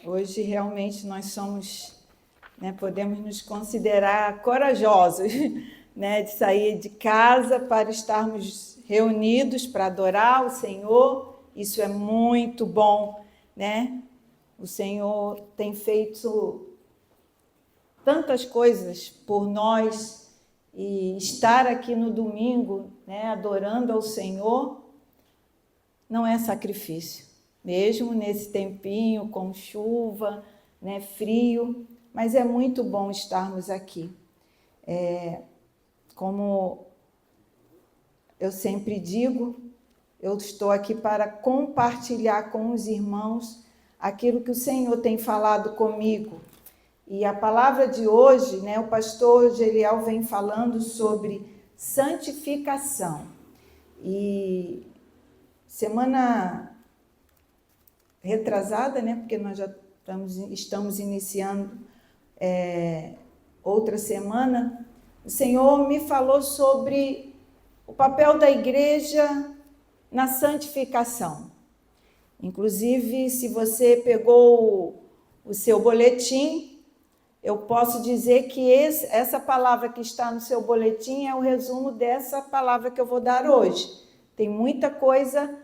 Hoje realmente nós somos, podemos nos considerar corajosos, de sair de casa para estarmos reunidos para adorar o Senhor. Isso é muito bom, O Senhor tem feito tantas coisas por nós e estar aqui no domingo, adorando ao Senhor, não é sacrifício. Mesmo nesse tempinho com chuva, frio, mas é muito bom estarmos aqui. Como eu sempre digo, eu estou aqui para compartilhar com os irmãos aquilo que o Senhor tem falado comigo. E a palavra de hoje, o pastor Geliel vem falando sobre santificação. E semana retrasada, porque nós já estamos iniciando outra semana, o Senhor me falou sobre o papel da igreja na santificação. Inclusive, se você pegou o seu boletim, eu posso dizer que essa palavra que está no seu boletim é o resumo dessa palavra que eu vou dar hoje. Tem muita coisa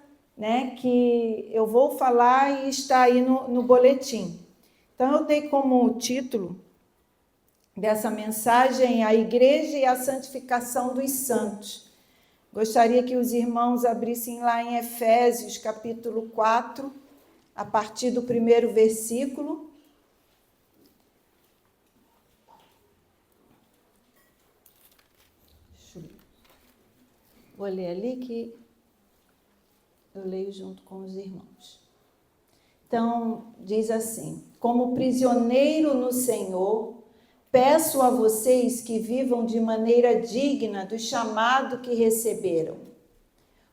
que eu vou falar e está aí no boletim. Então, eu dei como título dessa mensagem a Igreja e a Santificação dos Santos. Gostaria que os irmãos abrissem lá em Efésios, capítulo 4, a partir do 1º versículo. Vou ler ali que eu leio junto com os irmãos. Então, diz assim: como prisioneiro no Senhor, peço a vocês que vivam de maneira digna do chamado que receberam,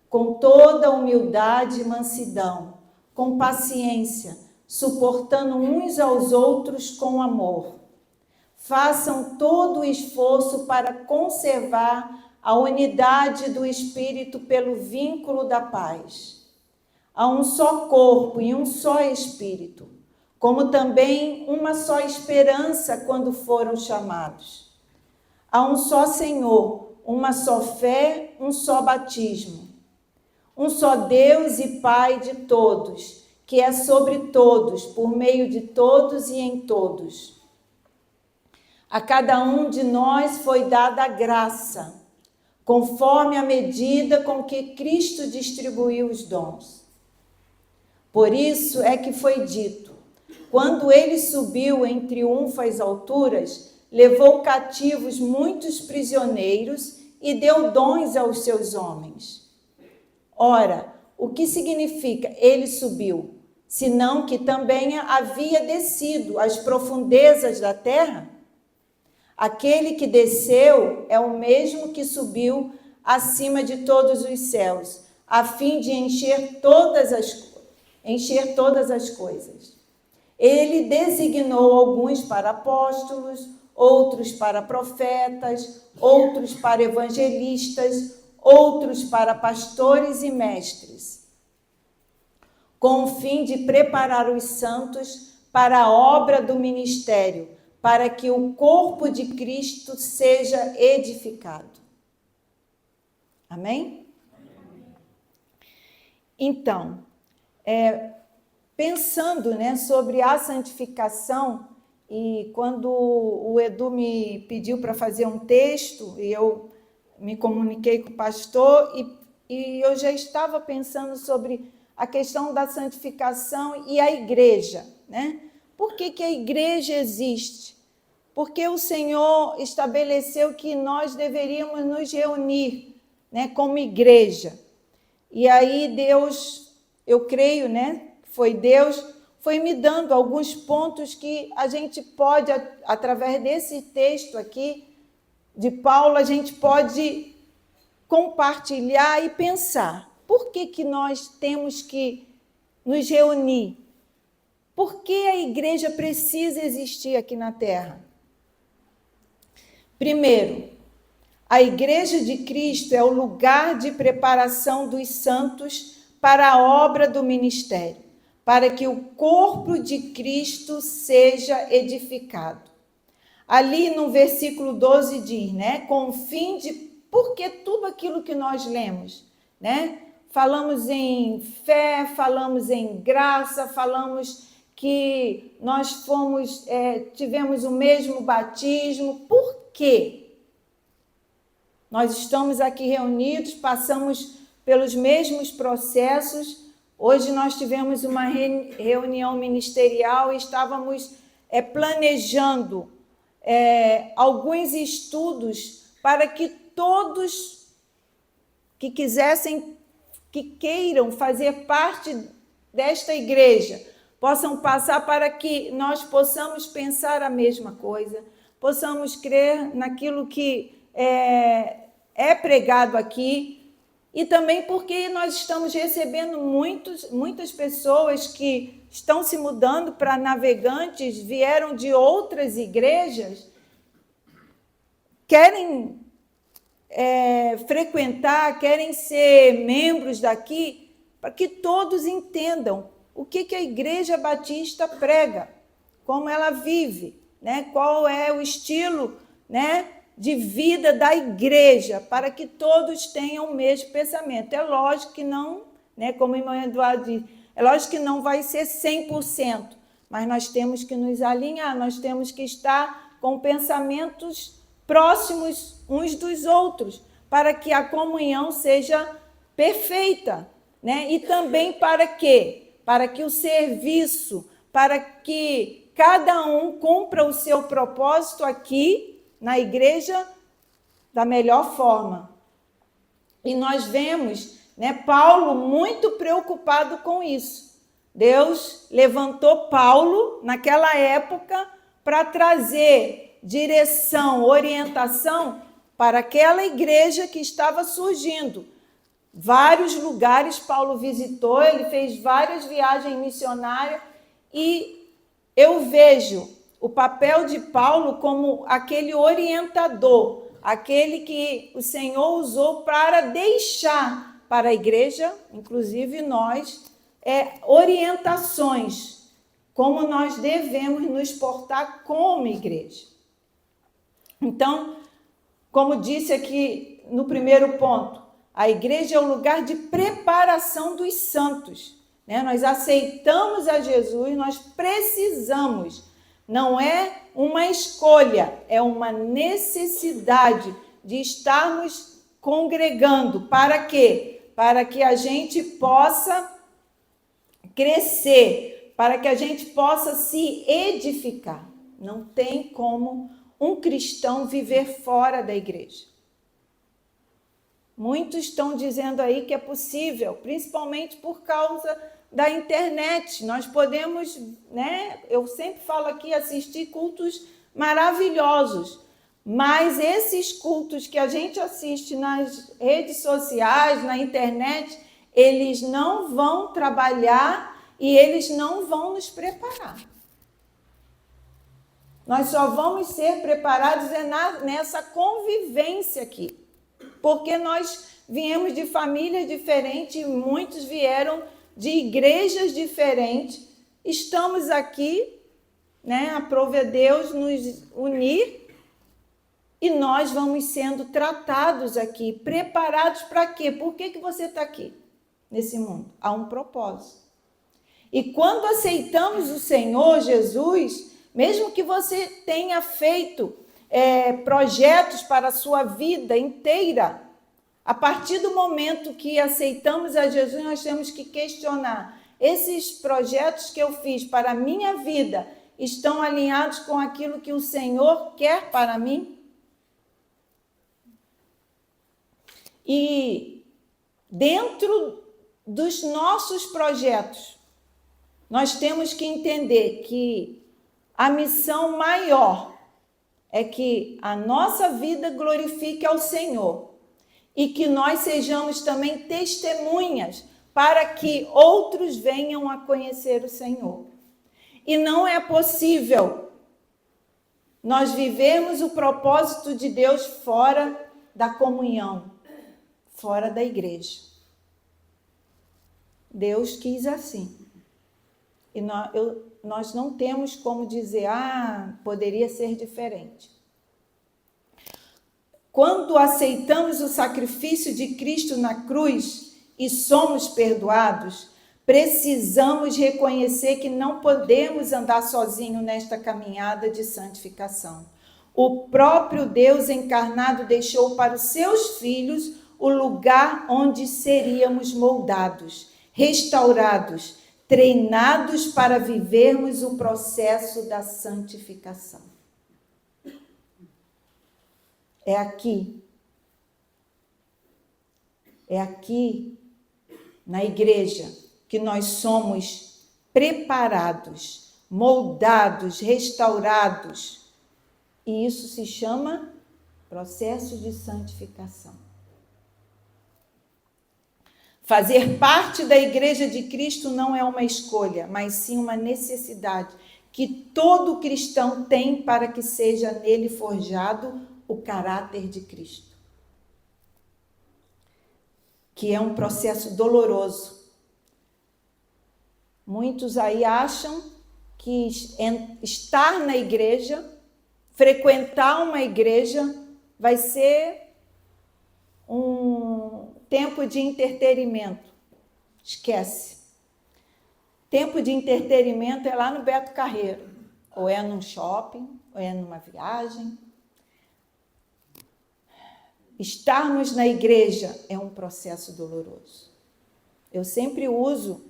com toda humildade e mansidão, com paciência, suportando uns aos outros com amor. Façam todo o esforço para conservar a unidade do Espírito pelo vínculo da paz. Há um só corpo e um só Espírito, como também uma só esperança quando foram chamados. Há um só Senhor, uma só fé, um só batismo. Um só Deus e Pai de todos, que é sobre todos, por meio de todos e em todos. A cada um de nós foi dada a graça, conforme a medida com que Cristo distribuiu os dons. Por isso é que foi dito: quando ele subiu em triunfo às alturas, levou cativos muitos prisioneiros e deu dons aos seus homens. Ora, o que significa ele subiu? Senão que também havia descido às profundezas da terra? Aquele que desceu é o mesmo que subiu acima de todos os céus, a fim de encher todas as coisas. Ele designou alguns para apóstolos, outros para profetas, outros para evangelistas, outros para pastores e mestres, com o fim de preparar os santos para a obra do ministério, para que o corpo de Cristo seja edificado. Amém? Então, pensando sobre a santificação, e quando o Edu me pediu para fazer um texto, e eu me comuniquei com o pastor, e eu já estava pensando sobre a questão da santificação e a igreja, Por que a igreja existe? Porque o Senhor estabeleceu que nós deveríamos nos reunir, como igreja. E aí Deus, eu creio, foi Deus, foi me dando alguns pontos que a gente pode, através desse texto aqui de Paulo, a gente pode compartilhar e pensar. Por que nós temos que nos reunir? Por que a igreja precisa existir aqui na Terra? Primeiro, a igreja de Cristo é o lugar de preparação dos santos para a obra do ministério, para que o corpo de Cristo seja edificado. Ali no versículo 12 diz, né? Com o fim de... Porque tudo aquilo que nós lemos, né? Falamos em fé, falamos em graça, falamos que nós tivemos o mesmo batismo. Por quê? Nós estamos aqui reunidos, passamos pelos mesmos processos. Hoje nós tivemos uma reunião ministerial e estávamos planejando alguns estudos para que todos que queiram fazer parte desta igreja possam passar, para que nós possamos pensar a mesma coisa, possamos crer naquilo que é pregado aqui, e também porque nós estamos recebendo muitas pessoas que estão se mudando para Navegantes, vieram de outras igrejas, querem frequentar, querem ser membros daqui, para que todos entendam o que a Igreja Batista prega, como ela vive, né? Qual é o estilo, né, de vida da igreja, para que todos tenham o mesmo pensamento. É lógico que não, né, como o irmão Eduardo diz, é lógico que não vai ser 100%, mas nós temos que nos alinhar, nós temos que estar com pensamentos próximos uns dos outros, para que a comunhão seja perfeita, né? E também para quê? Para que o serviço, para que cada um cumpra o seu propósito aqui na igreja da melhor forma. E nós vemos, né, Paulo muito preocupado com isso. Deus levantou Paulo naquela época para trazer direção, orientação para aquela igreja que estava surgindo. Vários lugares Paulo visitou, ele fez várias viagens missionárias, e eu vejo o papel de Paulo como aquele orientador, aquele que o Senhor usou para deixar para a igreja, inclusive nós, orientações, como nós devemos nos portar como igreja. Então, como disse aqui no primeiro ponto, a igreja é o lugar de preparação dos santos, né? Nós aceitamos a Jesus, nós precisamos. Não é uma escolha, é uma necessidade de estarmos congregando. Para quê? Para que a gente possa crescer, para que a gente possa se edificar. Não tem como um cristão viver fora da igreja. Muitos estão dizendo aí que é possível, principalmente por causa da internet. Nós podemos, né? Eu sempre falo aqui, assistir cultos maravilhosos, mas esses cultos que a gente assiste nas redes sociais, na internet, eles não vão trabalhar e eles não vão nos preparar. Nós só vamos ser preparados nessa convivência aqui, porque nós viemos de famílias diferentes, muitos vieram de igrejas diferentes, estamos aqui, né? Aprove a Deus nos unir, e nós vamos sendo tratados aqui, preparados para quê? Por que você está aqui nesse mundo? Há um propósito. E quando aceitamos o Senhor Jesus, mesmo que você tenha feito projetos para a sua vida inteira, a partir do momento que aceitamos a Jesus, nós temos que questionar: esses projetos que eu fiz para a minha vida estão alinhados com aquilo que o Senhor quer para mim? E dentro dos nossos projetos, nós temos que entender que a missão maior é que a nossa vida glorifique ao Senhor e que nós sejamos também testemunhas para que outros venham a conhecer o Senhor. E não é possível nós vivermos o propósito de Deus fora da comunhão, fora da igreja. Deus quis assim. E nós não temos como dizer, poderia ser diferente. Quando aceitamos o sacrifício de Cristo na cruz e somos perdoados, precisamos reconhecer que não podemos andar sozinhos nesta caminhada de santificação. O próprio Deus encarnado deixou para os seus filhos o lugar onde seríamos moldados, restaurados, treinados para vivermos o processo da santificação. É aqui na igreja que nós somos preparados, moldados, restaurados. E isso se chama processo de santificação. Fazer parte da Igreja de Cristo não é uma escolha, mas sim uma necessidade que todo cristão tem para que seja nele forjado o caráter de Cristo. Que é um processo doloroso. Muitos aí acham que estar na igreja, frequentar uma igreja, vai ser um tempo de entretenimento. Esquece. Tempo de entretenimento é lá no Beto Carreiro. Ou é num shopping, ou é numa viagem. Estarmos na igreja é um processo doloroso. Eu sempre uso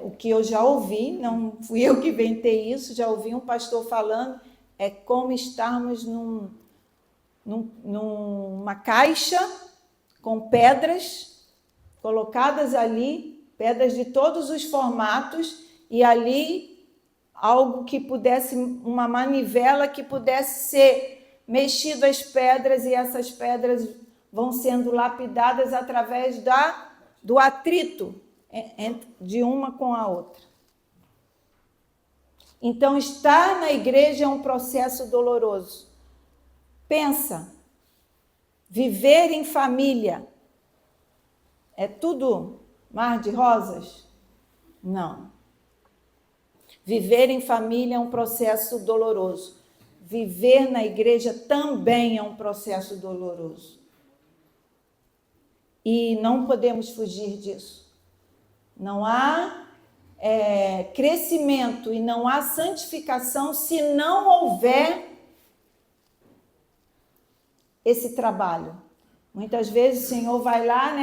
o que eu já ouvi, não fui eu que inventei isso, já ouvi um pastor falando, é como estarmos numa caixa com pedras colocadas ali, pedras de todos os formatos, e ali algo que pudesse, uma manivela que pudesse ser mexido as pedras, e essas pedras vão sendo lapidadas através do atrito de uma com a outra. Então, estar na igreja é um processo doloroso. Pensa, viver em família é tudo mar de rosas? Não. Viver em família é um processo doloroso. Viver na igreja também é um processo doloroso. E não podemos fugir disso. Não há crescimento e não há santificação se não houver esse trabalho. Muitas vezes o Senhor vai lá,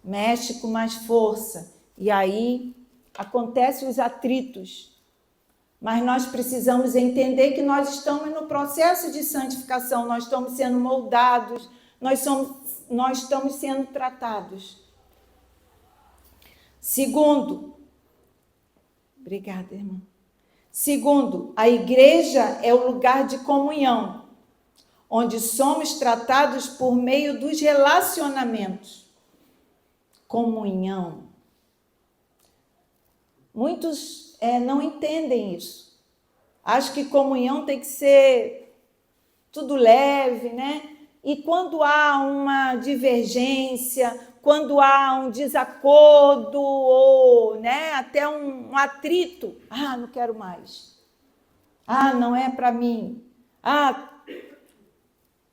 mexe com mais força, e aí acontecem os atritos. Mas nós precisamos entender que nós estamos no processo de santificação, nós estamos sendo moldados, nós estamos sendo tratados. Segundo, obrigada, irmã. Segundo, a igreja é o lugar de comunhão, onde somos tratados por meio dos relacionamentos. Comunhão. Muitos não entendem isso. Acho que comunhão tem que ser tudo leve, E quando há uma divergência, quando há um desacordo ou até um atrito, não quero mais. Não é para mim.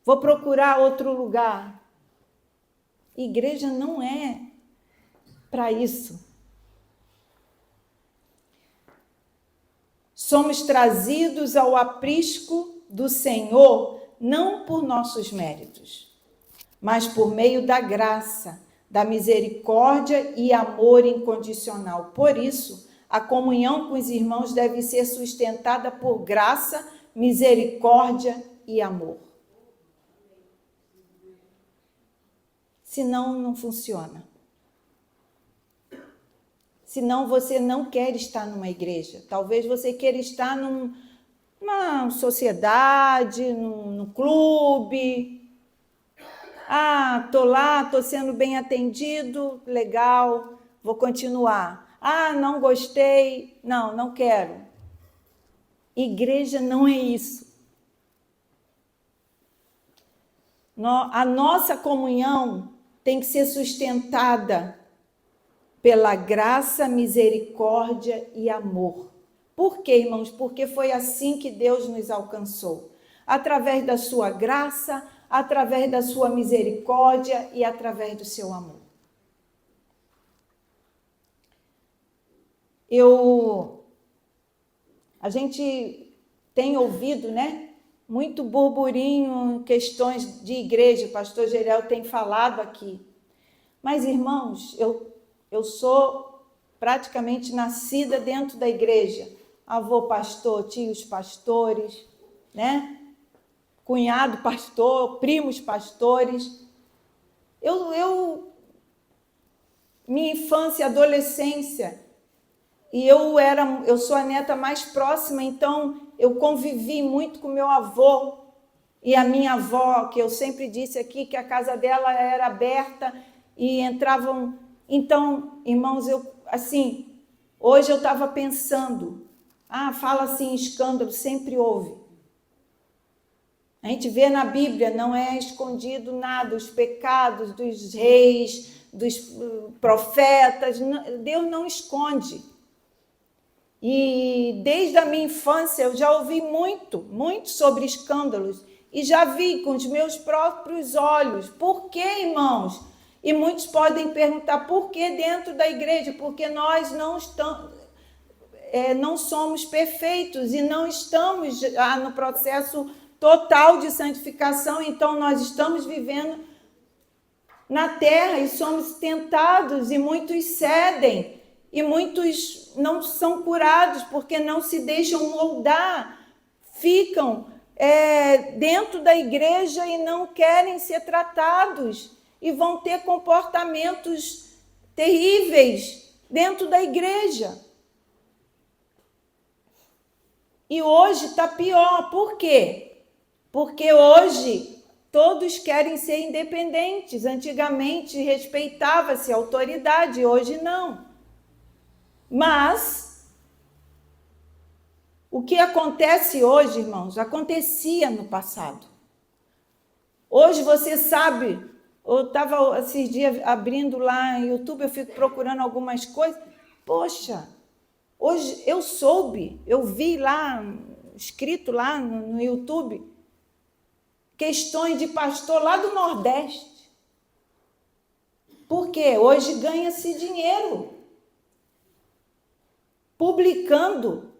Vou procurar outro lugar. Igreja não é para isso. Somos trazidos ao aprisco do Senhor não por nossos méritos, mas por meio da graça, da misericórdia e amor incondicional. Por isso, a comunhão com os irmãos deve ser sustentada por graça, misericórdia e amor. Senão, não funciona. Senão, você não quer estar numa igreja. Talvez você queira estar numa sociedade, num clube. Estou lá, estou sendo bem atendido, legal, vou continuar. Não gostei, não quero. Igreja não é isso. A nossa comunhão tem que ser sustentada pela graça, misericórdia e amor. Por quê, irmãos? Porque foi assim que Deus nos alcançou. Através da sua graça, através da sua misericórdia e através do seu amor. A gente tem ouvido, né? Muito burburinho, questões de igreja, o pastor Geriel tem falado aqui. Mas, irmãos, eu sou praticamente nascida dentro da igreja. Avô pastor, tios pastores, né? Cunhado pastor, primos pastores. Minha infância e adolescência, e eu sou a neta mais próxima, então eu convivi muito com meu avô e a minha avó, que eu sempre disse aqui que a casa dela era aberta e entravam. Então, irmãos, hoje eu estava pensando, fala assim, escândalo, sempre houve. A gente vê na Bíblia, não é escondido nada, os pecados dos reis, dos profetas, Deus não esconde. E desde a minha infância eu já ouvi muito sobre escândalos e já vi com os meus próprios olhos. Por quê, irmãos? E muitos podem perguntar por que dentro da igreja? Porque nós não somos perfeitos e não estamos no processo total de santificação, então nós estamos vivendo na terra e somos tentados e muitos cedem e muitos não são curados porque não se deixam moldar, ficam dentro da igreja e não querem ser tratados e vão ter comportamentos terríveis dentro da igreja. E hoje está pior. Por quê? Porque hoje todos querem ser independentes. Antigamente respeitava-se a autoridade, hoje não. Mas o que acontece hoje, irmãos, acontecia no passado. Hoje você sabe, eu estava esses dias abrindo lá no YouTube, eu fico procurando algumas coisas. Poxa, hoje eu vi lá, escrito lá no YouTube, questões de pastor lá do Nordeste. Por quê? Hoje ganha-se dinheiro publicando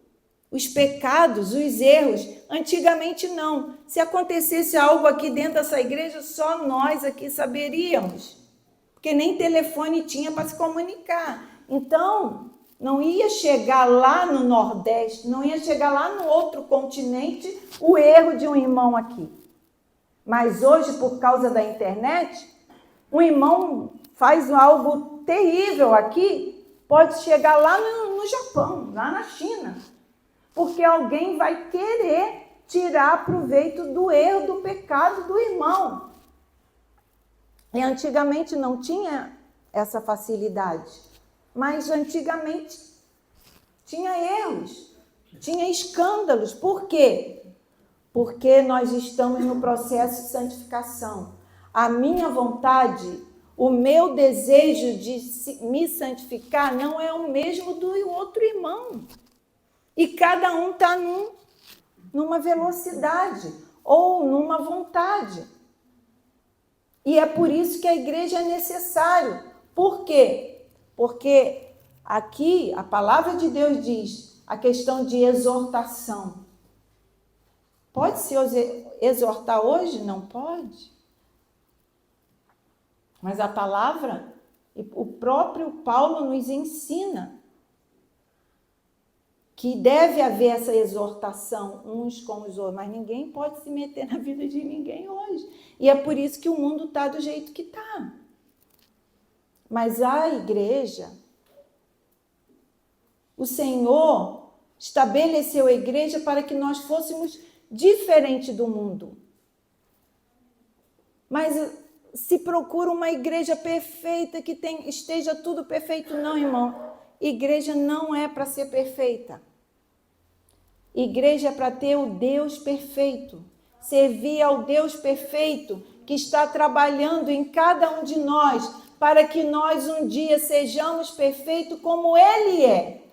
os pecados, os erros. Antigamente não. Se acontecesse algo aqui dentro dessa igreja, só nós aqui saberíamos, porque nem telefone tinha para se comunicar. Então, não ia chegar lá no Nordeste, não ia chegar lá no outro continente o erro de um irmão aqui. Mas hoje, por causa da internet, um irmão faz algo terrível aqui, pode chegar lá no Japão, lá na China, porque alguém vai querer tirar proveito do erro, do pecado do irmão. E antigamente não tinha essa facilidade, mas antigamente tinha erros, tinha escândalos. Por quê? Porque nós estamos no processo de santificação. A minha vontade, o meu desejo de me santificar não é o mesmo do outro irmão. E cada um está numa velocidade ou numa vontade. E é por isso que a igreja é necessário. Por quê? Porque aqui a palavra de Deus diz a questão de exortação. Pode se exortar hoje? Não pode. Mas a palavra, o próprio Paulo nos ensina que deve haver essa exortação uns com os outros, mas ninguém pode se meter na vida de ninguém hoje. E é por isso que o mundo está do jeito que está. Mas a igreja, o Senhor estabeleceu a igreja para que nós fôssemos diferente do mundo. Mas se procura uma igreja perfeita, que esteja tudo perfeito. Não, irmão. Igreja não é para ser perfeita. Igreja é para ter o Deus perfeito. Servir ao Deus perfeito que está trabalhando em cada um de nós para que nós um dia sejamos perfeitos como Ele é.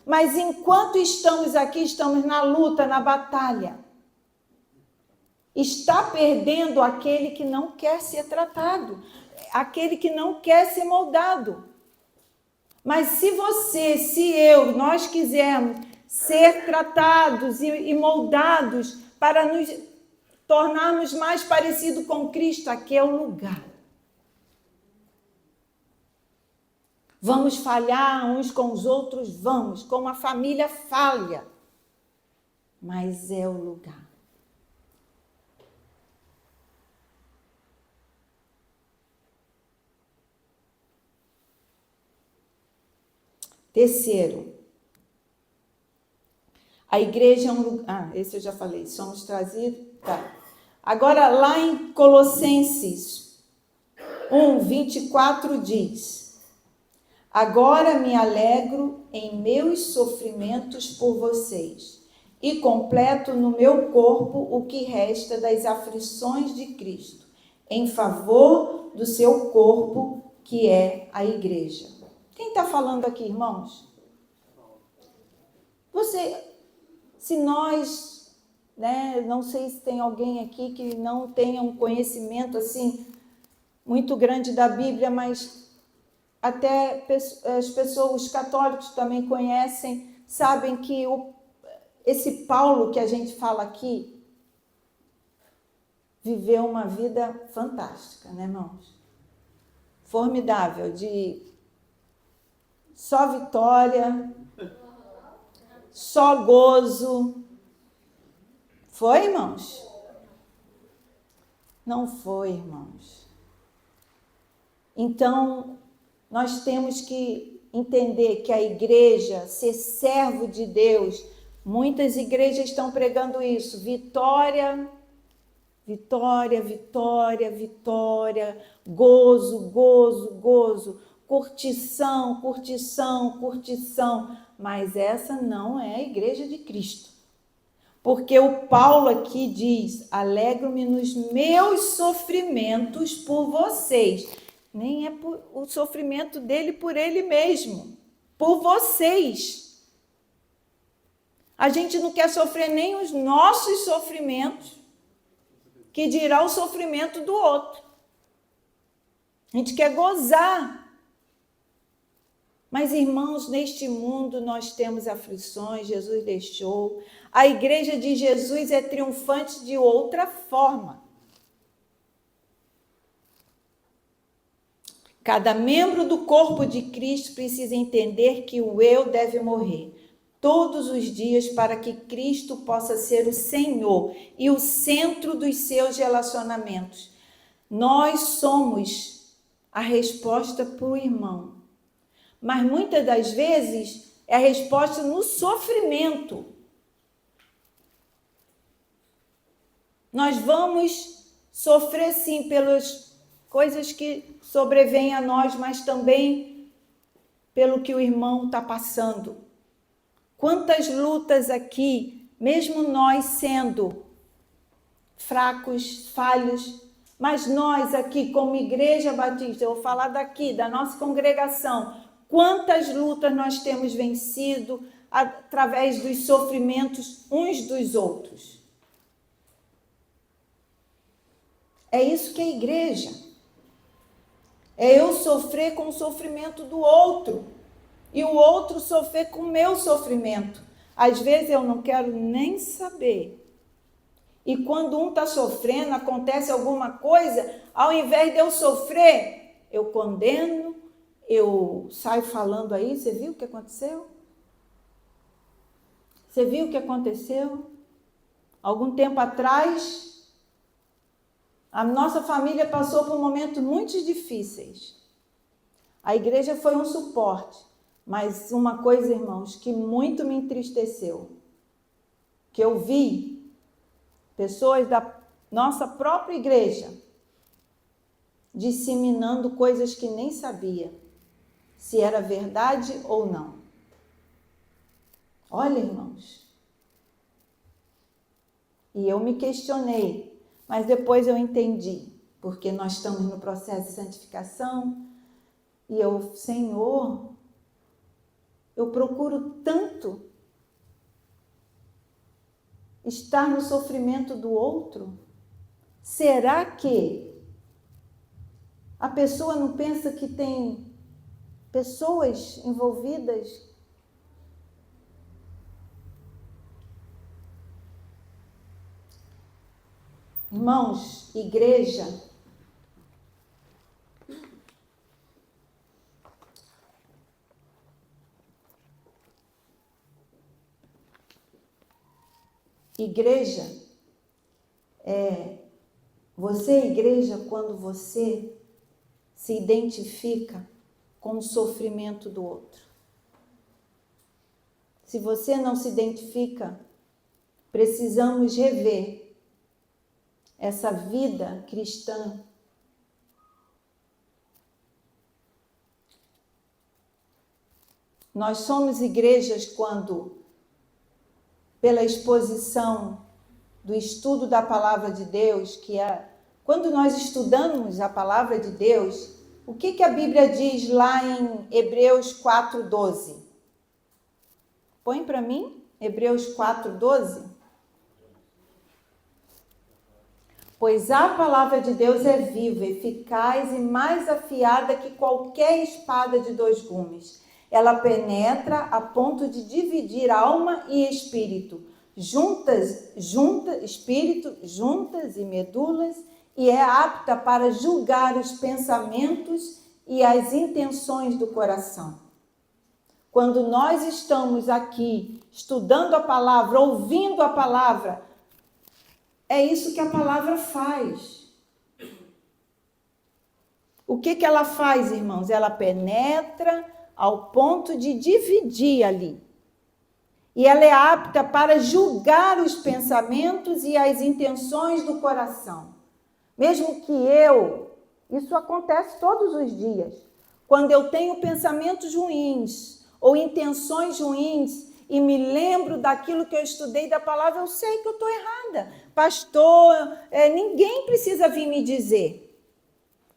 Mas enquanto estamos aqui, estamos na luta, na batalha. Está perdendo aquele que não quer ser tratado, aquele que não quer ser moldado. Mas se você, se eu, nós quisermos ser tratados e moldados para nos tornarmos mais parecidos com Cristo, aqui é o lugar. Vamos falhar uns com os outros? Vamos, como a família falha. Mas é o lugar. Terceiro, a igreja é um lugar... esse eu já falei, somos trazidos... Tá. Agora, lá em Colossenses 1:24 diz: agora me alegro em meus sofrimentos por vocês e completo no meu corpo o que resta das aflições de Cristo, em favor do seu corpo, que é a igreja. Quem está falando aqui, irmãos? Se nós, não sei se tem alguém aqui que não tenha um conhecimento assim muito grande da Bíblia, mas até as pessoas, os católicos também conhecem, sabem que esse Paulo que a gente fala aqui viveu uma vida fantástica, né, irmãos? Formidável, de só vitória, só gozo. Foi, irmãos? Não foi, irmãos. Então, nós temos que entender que a igreja, ser servo de Deus, muitas igrejas estão pregando isso, vitória, vitória, vitória, vitória, gozo, gozo, gozo, curtição, curtição, curtição, mas essa não é a igreja de Cristo. Porque o Paulo aqui diz: alegro-me nos meus sofrimentos por vocês. Nem é o sofrimento dele por ele mesmo, por vocês. A gente não quer sofrer nem os nossos sofrimentos, que dirá o sofrimento do outro. A gente quer gozar. Mas, irmãos, neste mundo nós temos aflições, Jesus deixou. A igreja de Jesus é triunfante de outra forma. Cada membro do corpo de Cristo precisa entender que o eu deve morrer todos os dias para que Cristo possa ser o Senhor e o centro dos seus relacionamentos. Nós somos a resposta para o irmão. Mas muitas das vezes é a resposta no sofrimento. Nós vamos sofrer sim pelas coisas que sobrevêm a nós, mas também pelo que o irmão está passando. Quantas lutas aqui, mesmo nós sendo fracos, falhos, mas nós aqui como Igreja Batista, eu vou falar daqui, da nossa congregação, quantas lutas nós temos vencido através dos sofrimentos uns dos outros. É isso que é igreja. É eu sofrer com o sofrimento do outro e o outro sofrer com o meu sofrimento. Às vezes eu não quero nem saber. E quando um está sofrendo, acontece alguma coisa, ao invés de eu sofrer, eu condeno, eu saio falando aí, você viu o que aconteceu? Você viu o que aconteceu? Algum tempo atrás, a nossa família passou por momentos muito difíceis. A igreja foi um suporte, mas uma coisa, irmãos, que muito me entristeceu, que eu vi pessoas da nossa própria igreja disseminando coisas que nem sabia se era verdade ou não. Olha, irmãos, e eu me questionei, mas depois eu entendi, porque nós estamos no processo de santificação, E eu, Senhor, eu procuro tanto estar no sofrimento do outro. Será que a pessoa não pensa que tem pessoas envolvidas? Irmãos, igreja você é igreja quando você se identifica com o sofrimento do outro. Se você não se identifica, precisamos rever essa vida cristã. Nós somos igrejas quando, pela exposição do estudo da palavra de Deus, quando nós estudamos a palavra de Deus, o que a Bíblia diz lá em Hebreus 4:12? Põe para mim, Hebreus 4:12. Pois a palavra de Deus é viva, eficaz e mais afiada que qualquer espada de 2 gumes. Ela penetra a ponto de dividir alma e espírito, juntas e medulas, e é apta para julgar os pensamentos e as intenções do coração. Quando nós estamos aqui estudando a palavra, ouvindo a palavra, é isso que a palavra faz. O que ela faz, irmãos? Ela penetra ao ponto de dividir ali. E ela é apta para julgar os pensamentos e as intenções do coração. Mesmo que isso acontece todos os dias, quando eu tenho pensamentos ruins ou intenções ruins e me lembro daquilo que eu estudei da palavra, eu sei que eu estou errada. Pastor, ninguém precisa vir me dizer.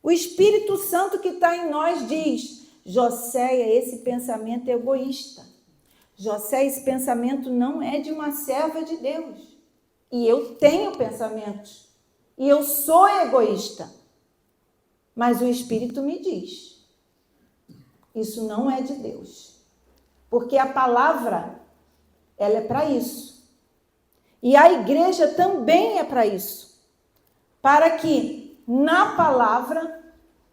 O Espírito Santo que está em nós diz: Josséia, esse pensamento é egoísta. José, esse pensamento não é de uma serva de Deus. E eu tenho pensamentos. E eu sou egoísta. Mas o Espírito me diz: isso não é de Deus. Porque a palavra, ela é para isso. E a igreja também é para isso. Para que, na palavra,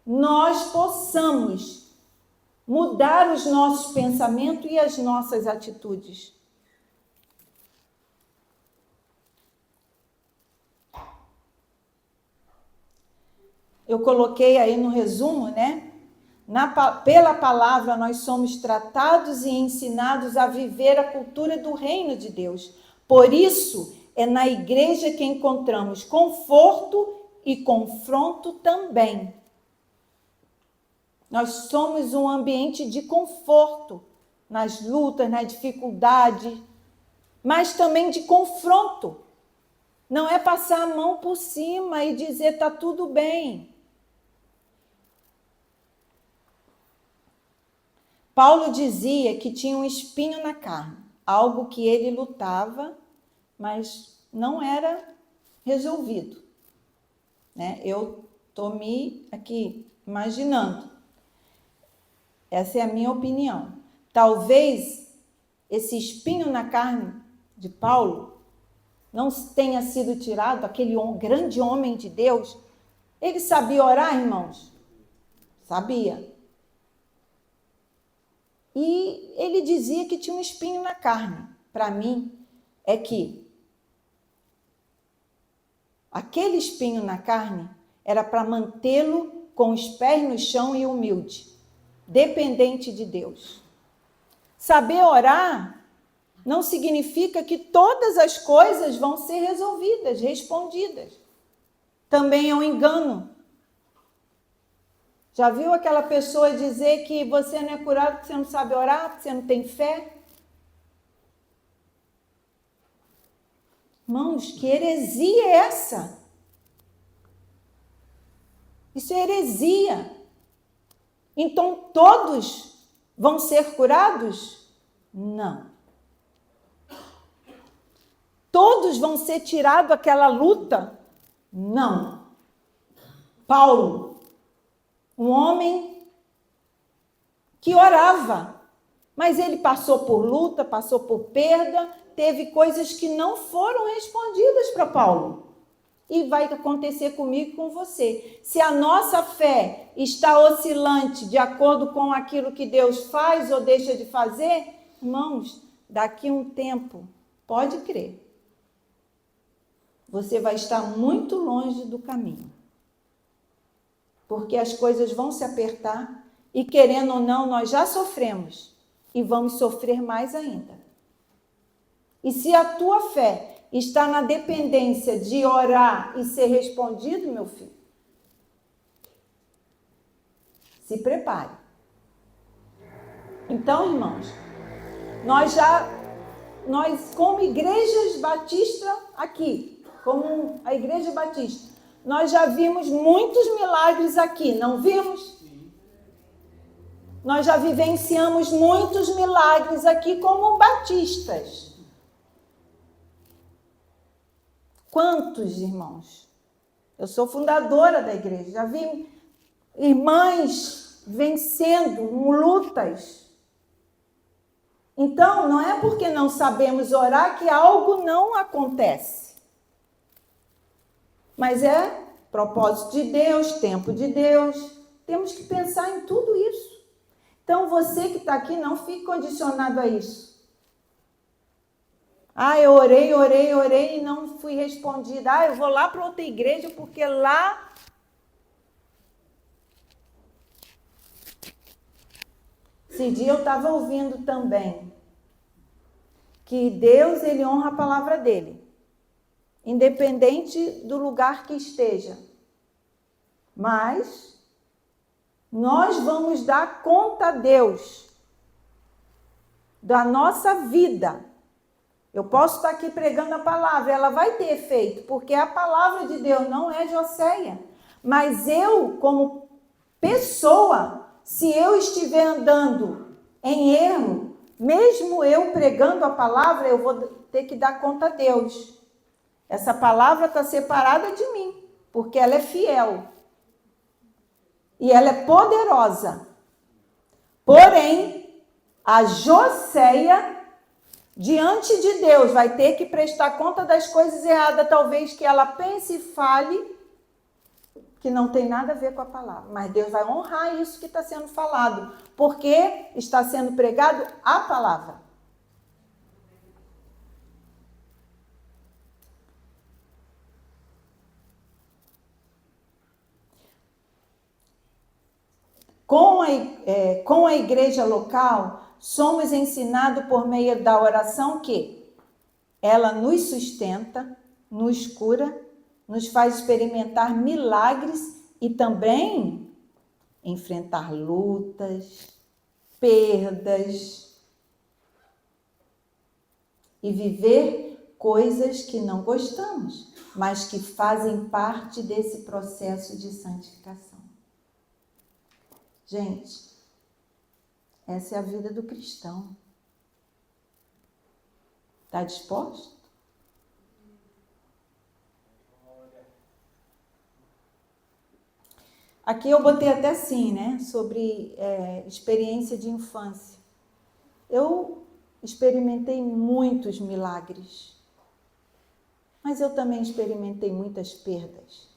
nós possamos mudar os nossos pensamentos e as nossas atitudes. Eu coloquei aí no resumo, né? Pela palavra nós somos tratados e ensinados a viver a cultura do reino de Deus. Por isso, é na igreja que encontramos conforto e confronto também. Nós somos um ambiente de conforto nas lutas, na dificuldade, mas também de confronto. Não é passar a mão por cima e dizer está tudo bem. Paulo dizia que tinha um espinho na carne, algo que ele lutava, mas não era resolvido. Né? Eu estou me aqui imaginando. Essa é a minha opinião. Talvez esse espinho na carne de Paulo não tenha sido tirado, aquele grande homem de Deus. Ele sabia orar, irmãos? Sabia. E ele dizia que tinha um espinho na carne. Para mim, é que aquele espinho na carne era para mantê-lo com os pés no chão e humilde, dependente de Deus. Saber orar não significa que todas as coisas vão ser resolvidas, respondidas. Também é um engano. Já viu aquela pessoa dizer que você não é curado porque você não sabe orar, porque você não tem fé? Irmãos, que heresia é essa? Isso é heresia. Então todos vão ser curados? Não. Todos vão ser tirados daquela luta? Não. Paulo, um homem que orava, mas ele passou por luta, passou por perda, teve coisas que não foram respondidas para Paulo. E vai acontecer comigo e com você. Se a nossa fé está oscilante de acordo com aquilo que Deus faz ou deixa de fazer, irmãos, daqui a um tempo, pode crer, você vai estar muito longe do caminho. Porque as coisas vão se apertar e, querendo ou não, nós já sofremos e vamos sofrer mais ainda. E se a tua fé está na dependência de orar e ser respondido, meu filho, se prepare. Então, irmãos, nós como igrejas batistas aqui, como a igreja batista, nós já vimos muitos milagres aqui, não vimos? Nós já vivenciamos muitos milagres aqui como batistas. Quantos, irmãos? Eu sou fundadora da igreja, já vi irmãs vencendo lutas. Então, não é porque não sabemos orar que algo não acontece. Mas é propósito de Deus, tempo de Deus. Temos que pensar em tudo isso. Então, você que está aqui, não fique condicionado a isso. Eu orei e não fui respondida. Eu vou lá para outra igreja porque lá... Esse dia eu estava ouvindo também que Deus, ele honra a palavra dele, independente do lugar que esteja. Mas nós vamos dar conta a Deus da nossa vida. Eu posso estar aqui pregando a palavra, ela vai ter efeito, porque a palavra de Deus não é Joséia. Mas eu, como pessoa, se eu estiver andando em erro, mesmo eu pregando a palavra, eu vou ter que dar conta a Deus. Essa palavra está separada de mim, porque ela é fiel. E ela é poderosa. Porém, a Joséia, diante de Deus, vai ter que prestar conta das coisas erradas, talvez que ela pense e fale, que não tem nada a ver com a palavra. Mas Deus vai honrar isso que está sendo falado, porque está sendo pregado a palavra. Com a igreja local, somos ensinados por meio da oração que ela nos sustenta, nos cura, nos faz experimentar milagres e também enfrentar lutas, perdas e viver coisas que não gostamos, mas que fazem parte desse processo de santificação. Gente, essa é a vida do cristão. Está disposto? Aqui eu botei até assim, né? Sobre experiência de infância. Eu experimentei muitos milagres, mas eu também experimentei muitas perdas,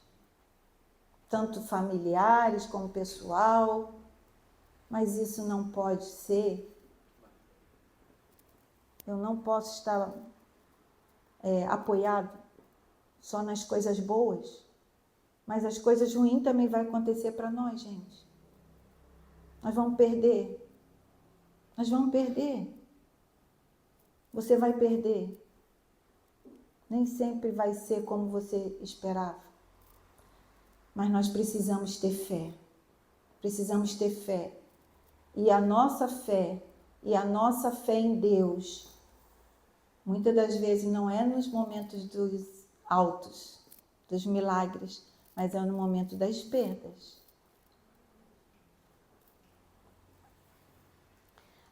tanto familiares como pessoal. Mas isso não pode ser. Eu não posso estar apoiado só nas coisas boas. Mas as coisas ruins também vão acontecer para nós, gente. Nós vamos perder. Nós vamos perder. Você vai perder. Nem sempre vai ser como você esperava. Mas nós precisamos ter fé. Precisamos ter fé. E a nossa fé em Deus, muitas das vezes não é nos momentos dos altos, dos milagres, mas é no momento das perdas.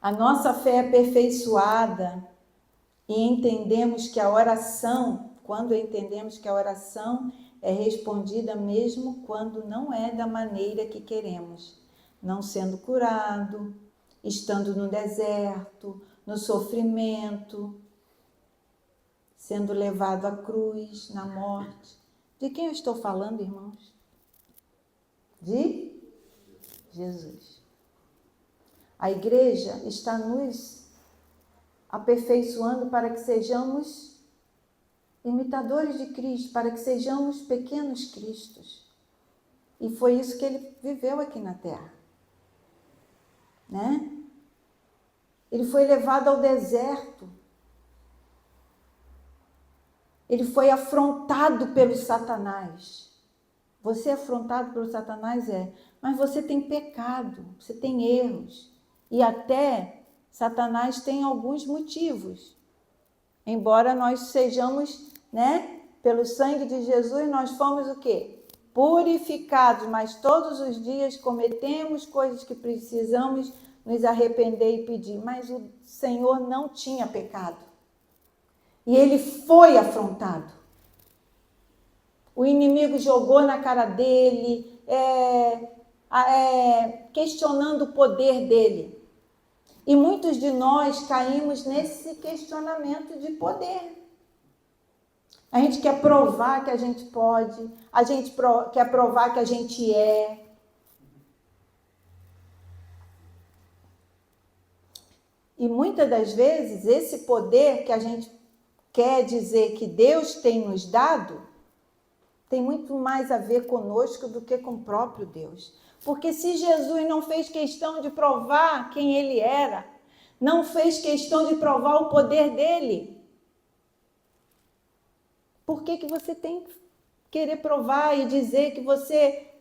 A nossa fé é aperfeiçoada e entendemos que a oração, quando entendemos que a oração é respondida mesmo quando não é da maneira que queremos, não sendo curado, estando no deserto, no sofrimento, sendo levado à cruz, na morte. De quem eu estou falando, irmãos? De Jesus. A igreja está nos aperfeiçoando para que sejamos imitadores de Cristo, para que sejamos pequenos cristos. E foi isso que ele viveu aqui na terra, né? Ele foi levado ao deserto. Ele foi afrontado pelo Satanás. Você é afrontado pelo Satanás? É. Mas você tem pecado, você tem erros. E até Satanás tem alguns motivos. Embora nós sejamos, né? Pelo sangue de Jesus, nós fomos o quê? Purificados, mas todos os dias cometemos coisas que precisamos nos arrepender e pedir. Mas o Senhor não tinha pecado. E ele foi afrontado. O inimigo jogou na cara dele, questionando o poder dele. E muitos de nós caímos nesse questionamento de poder. A gente quer provar que a gente pode, a gente quer provar que a gente é. E muitas das vezes, esse poder que a gente quer dizer que Deus tem nos dado, tem muito mais a ver conosco do que com o próprio Deus. Porque se Jesus não fez questão de provar quem ele era, não fez questão de provar o poder dele, por que você tem que querer provar e dizer que você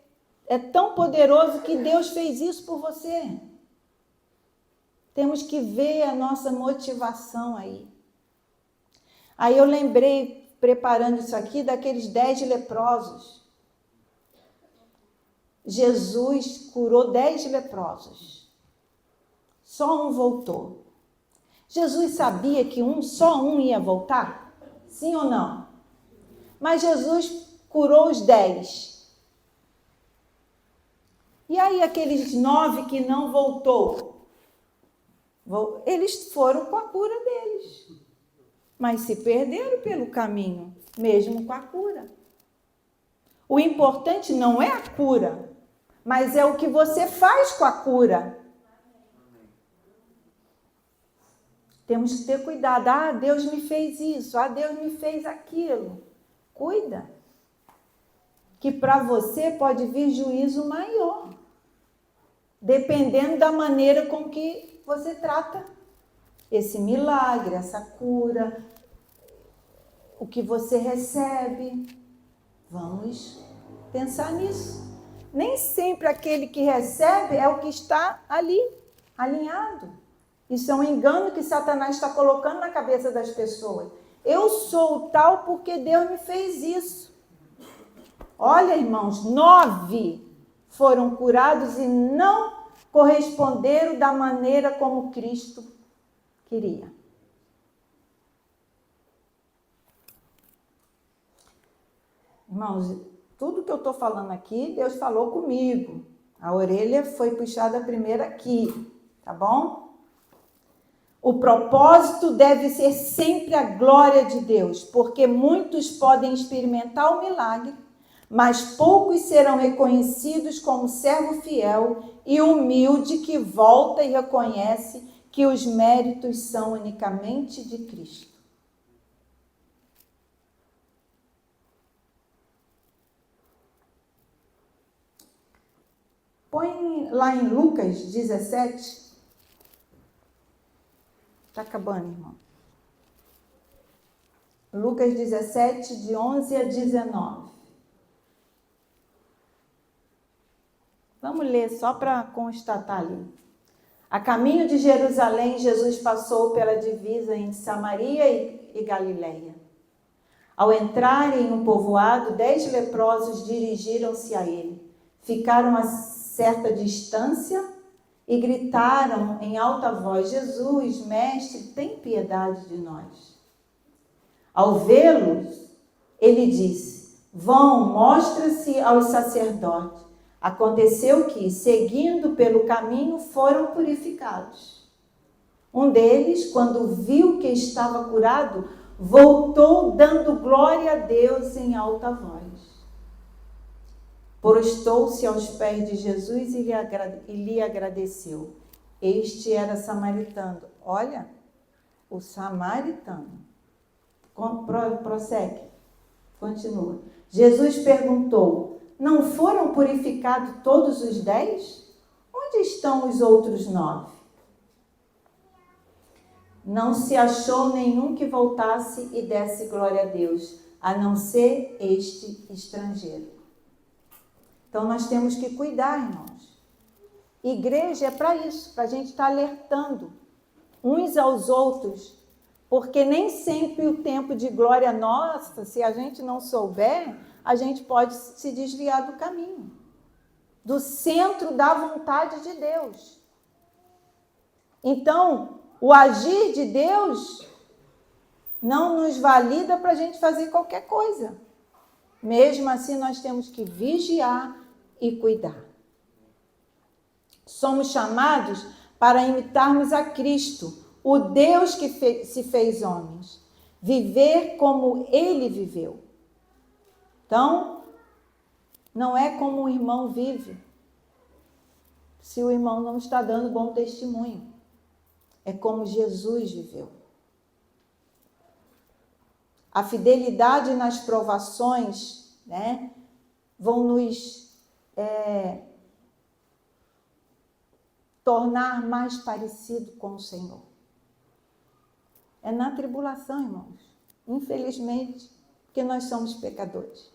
é tão poderoso que Deus fez isso por você? Temos que ver a nossa motivação aí. Aí eu lembrei, preparando isso aqui, daqueles 10 leprosos. Jesus curou 10 leprosos. Só um voltou. Jesus sabia que só um ia voltar? Sim ou não? Mas Jesus curou os 10. E aí aqueles 9 que não voltou? Eles foram com a cura deles. Mas se perderam pelo caminho, mesmo com a cura. O importante não é a cura, mas é o que você faz com a cura. Temos que ter cuidado. Ah, Deus me fez isso. Ah, Deus me fez aquilo. Cuida. Que para você pode vir juízo maior. Dependendo da maneira com que você trata esse milagre, essa cura, o que você recebe. Vamos pensar nisso. Nem sempre aquele que recebe é o que está ali, alinhado. Isso é um engano que Satanás está colocando na cabeça das pessoas. Eu sou o tal porque Deus me fez isso. Olha, irmãos, 9 foram curados e não corresponderam da maneira como Cristo queria. Irmãos, tudo que eu estou falando aqui, Deus falou comigo. A orelha foi puxada primeiro aqui, tá bom? O propósito deve ser sempre a glória de Deus, porque muitos podem experimentar o milagre, mas poucos serão reconhecidos como servo fiel e humilde que volta e reconhece que os méritos são unicamente de Cristo. Põe lá em Lucas 17. Está acabando, irmão. Lucas 17, de 11 a 19. Vamos ler só para constatar ali. A caminho de Jerusalém, Jesus passou pela divisa entre Samaria e Galileia. Ao entrarem no povoado, 10 leprosos dirigiram-se a ele. Ficaram a certa distância e gritaram em alta voz: Jesus, mestre, tem piedade de nós. Ao vê-los, ele disse: vão, mostra-se aos sacerdotes. Aconteceu que, seguindo pelo caminho, foram purificados. Um deles, quando viu que estava curado, voltou dando glória a Deus em alta voz. Prostou-se aos pés de Jesus e lhe agradeceu. Este era samaritano. Olha, o samaritano. Prossegue, continua. Jesus perguntou: não foram purificados todos os 10? Onde estão os outros 9? Não se achou nenhum que voltasse e desse glória a Deus, a não ser este estrangeiro. Então nós temos que cuidar, irmãos. Igreja é para isso, para a gente estar alertando uns aos outros, porque nem sempre o tempo de glória nossa, se a gente não souber, a gente pode se desviar do caminho, do centro da vontade de Deus. Então, o agir de Deus não nos valida para a gente fazer qualquer coisa. Mesmo assim, nós temos que vigiar e cuidar. Somos chamados para imitarmos a Cristo, o Deus que se fez homens, viver como Ele viveu. Então, não é como o irmão vive, se o irmão não está dando bom testemunho. É como Jesus viveu. A fidelidade nas provações, né, vão nos tornar mais parecido com o Senhor. É na tribulação, irmãos. Infelizmente, porque nós somos pecadores.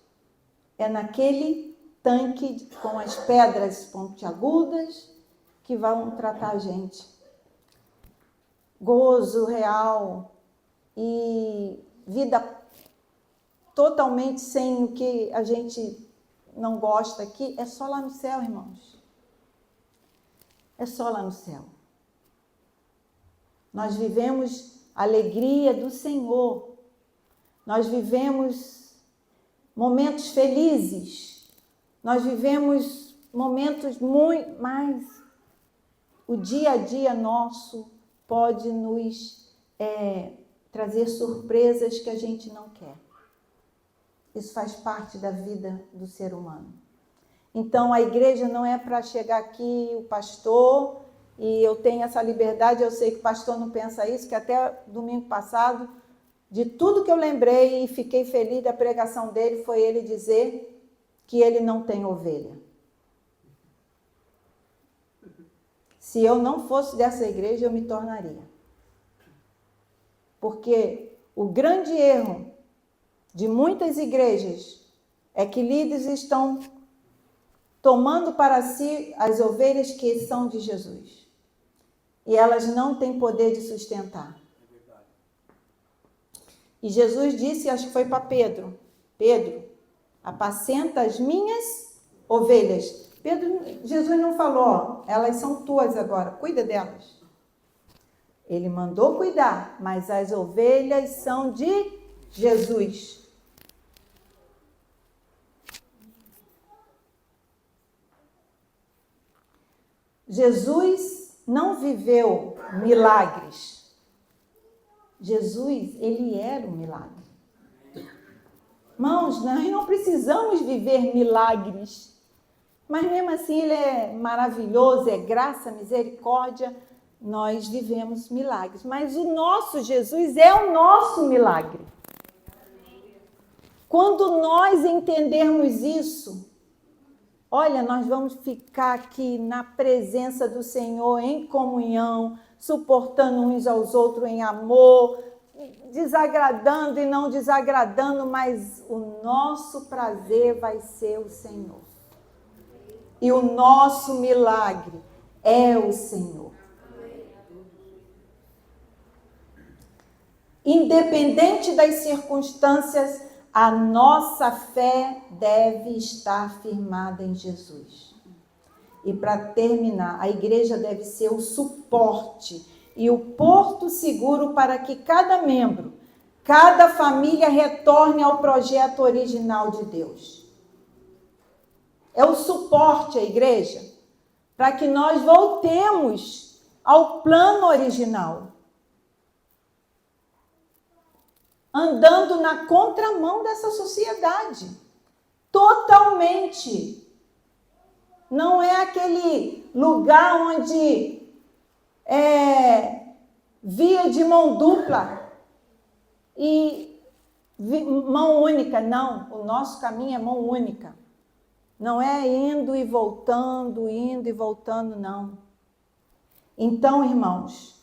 É naquele tanque com as pedras pontiagudas que vão tratar a gente. Gozo real e vida totalmente sem o que a gente não gosta aqui, é só lá no céu, irmãos. É só lá no céu. Nós vivemos a alegria do Senhor. Nós vivemos momentos felizes. Nós vivemos momentos muito mais. O dia a dia nosso pode nos trazer surpresas que a gente não quer. Isso faz parte da vida do ser humano. Então, a igreja não é para chegar aqui o pastor, e eu tenho essa liberdade, eu sei que o pastor não pensa isso, que até domingo passado, de tudo que eu lembrei e fiquei feliz da pregação dele, foi ele dizer que ele não tem ovelha. Se eu não fosse dessa igreja, eu me tornaria. Porque o grande erro de muitas igrejas é que líderes estão tomando para si as ovelhas que são de Jesus. E elas não têm poder de sustentar. E Jesus disse, acho que foi para Pedro, Pedro, apacenta as minhas ovelhas. Jesus não falou, ó, elas são tuas agora, cuida delas. Ele mandou cuidar, mas as ovelhas são de Jesus. Jesus não viveu milagres. Jesus, ele era um milagre. Irmãos, nós não precisamos viver milagres. Mas mesmo assim ele é maravilhoso, é graça, misericórdia. Nós vivemos milagres. Mas o nosso Jesus é o nosso milagre. Quando nós entendermos isso, olha, nós vamos ficar aqui na presença do Senhor, em comunhão, suportando uns aos outros em amor, desagradando e não desagradando, mas o nosso prazer vai ser o Senhor. E o nosso milagre é o Senhor. Independente das circunstâncias, a nossa fé deve estar firmada em Jesus. E para terminar, a igreja deve ser o suporte e o porto seguro para que cada membro, cada família retorne ao projeto original de Deus. É o suporte à igreja para que nós voltemos ao plano original. Andando na contramão dessa sociedade. Totalmente. Não é aquele lugar onde é via de mão dupla e mão única. Não, o nosso caminho é mão única. Não é indo e voltando, não. Então, irmãos,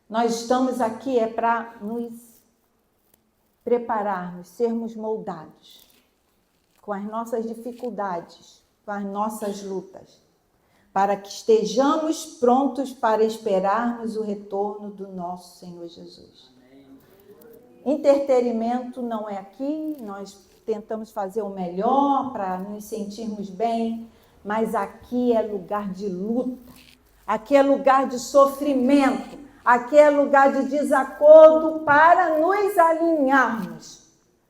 nós estamos aqui para nos prepararmos, sermos moldados com as nossas dificuldades, com as nossas lutas, para que estejamos prontos para esperarmos o retorno do nosso Senhor Jesus. Entretenimento não é aqui, nós tentamos fazer o melhor para nos sentirmos bem, mas aqui é lugar de luta, aqui é lugar de sofrimento, aqui é lugar de desacordo para nos alinharmos.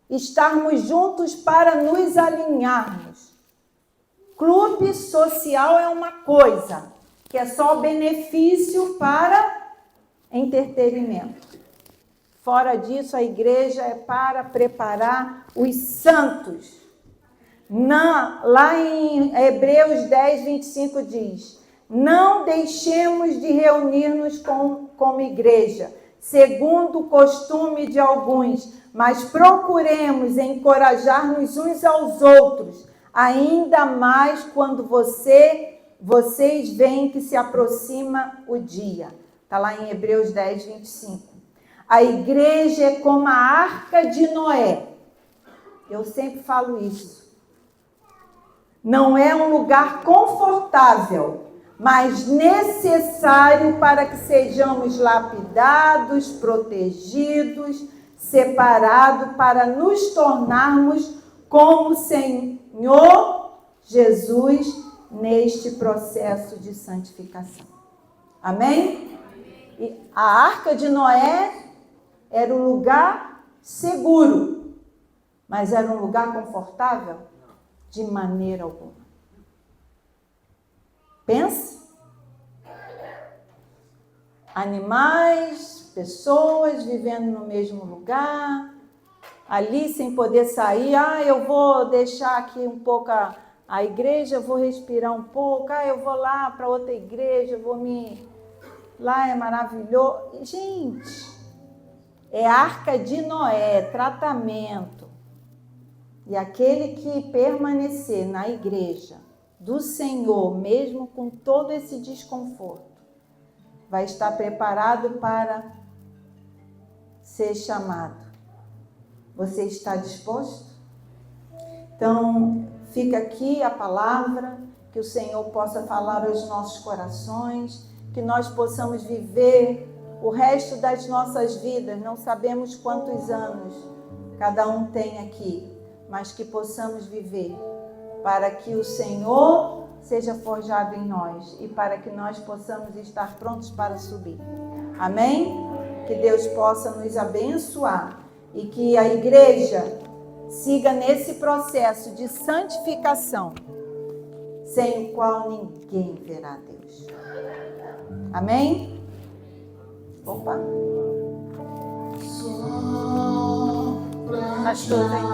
Estarmos juntos para nos alinharmos. Clube social é uma coisa, que é só benefício para entretenimento. Fora disso, a igreja é para preparar os santos. Lá em Hebreus 10, 25 diz: não deixemos de reunir-nos como igreja, segundo o costume de alguns, mas procuremos encorajar-nos uns aos outros, ainda mais quando vocês veem que se aproxima o dia. Está lá em Hebreus 10, 25. A igreja é como a arca de Noé. Eu sempre falo isso. Não é um lugar confortável, mas necessário para que sejamos lapidados, protegidos, separados, para nos tornarmos como o Senhor Jesus neste processo de santificação. Amém? E a arca de Noé era um lugar seguro, mas era um lugar confortável? De maneira alguma. Pense. Animais, pessoas vivendo no mesmo lugar, ali sem poder sair. Eu vou deixar aqui um pouco a igreja, vou respirar um pouco. Eu vou lá para outra igreja, lá é maravilhoso. Gente, é arca de Noé, tratamento. E aquele que permanecer na igreja do Senhor, mesmo com todo esse desconforto, vai estar preparado para ser chamado. Você está disposto? Então, fica aqui a palavra, que o Senhor possa falar aos nossos corações, que nós possamos viver o resto das nossas vidas, não sabemos quantos anos cada um tem aqui, mas que possamos viver para que o Senhor seja forjado em nós e para que nós possamos estar prontos para subir. Amém? Que Deus possa nos abençoar e que a igreja siga nesse processo de santificação, sem o qual ninguém verá Deus. Amém? Opa! Pastor, vem.